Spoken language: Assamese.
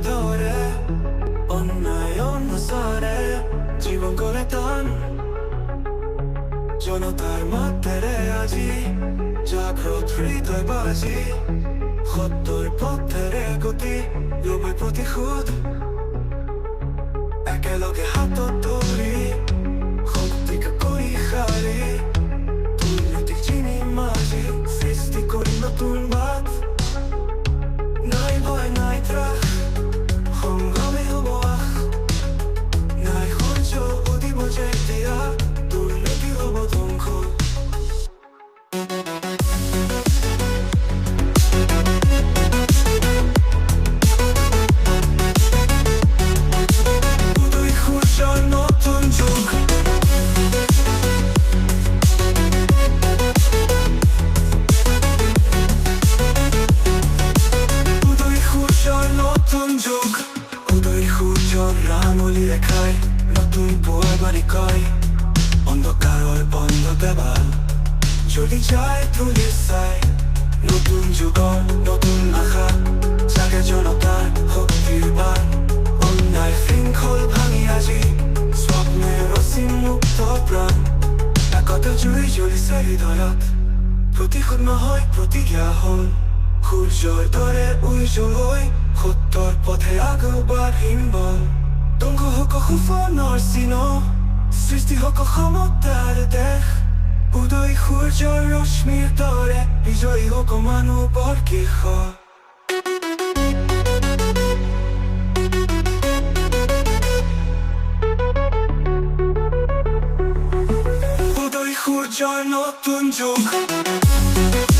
ধৰে অন্যায় অনুসাৰে জীবন গড়ে টান জনতাৰ মধ্যে আজি জাগ্ৰত হৃদয় বাজি সত্যৰ পথেৰে গতি লবই প্ৰতিশোধ একেলগে হাতত ধৰি শক্তিক কৰি সাৰি দুৰ্নীতিক চিনি মাজি সৃষ্টি কৰি নতুন বাট নাই ভয় নাই ত্ৰাস সংগ্ৰামে হ'ব আশ নাই সহ্য উদিব যেতিয়া দুৰ্নীতি হ'ব ধ্বংস ৰাঙলী ৰেখাই নতুন পুৱাৰ বাণী কয় অন্ধকাৰৰ বন্ধ দেৱাল জ্বলি যায় তুলি চাই নতুন যুগৰ নতুন আশা জাগে জনতাৰ শক্তিৰ বাণ অন্যায় শৃংখল ভাঙি আজি স্বপ্নে ৰচি মুক্ত প্ৰাণ একতা জুই জ্বলিছে হৃদয়ত প্ৰতিশোধ নহয় প্ৰতিজ্ঞা হ'ল সূৰ্যৰ দৰে উজ্জ্বল হৈ সত্যৰ পথে আগবাঢ়িম বল ধ্বংস হওক সুফলৰ চিন সৃষ্টি হওক সমতাৰ দেশ উদয় সূৰ্যৰ ৰশ্মিৰ দৰে বিজয়ী হওক মানুহৰ কিশ উদয় সূৰ্যৰ নতুন যুগ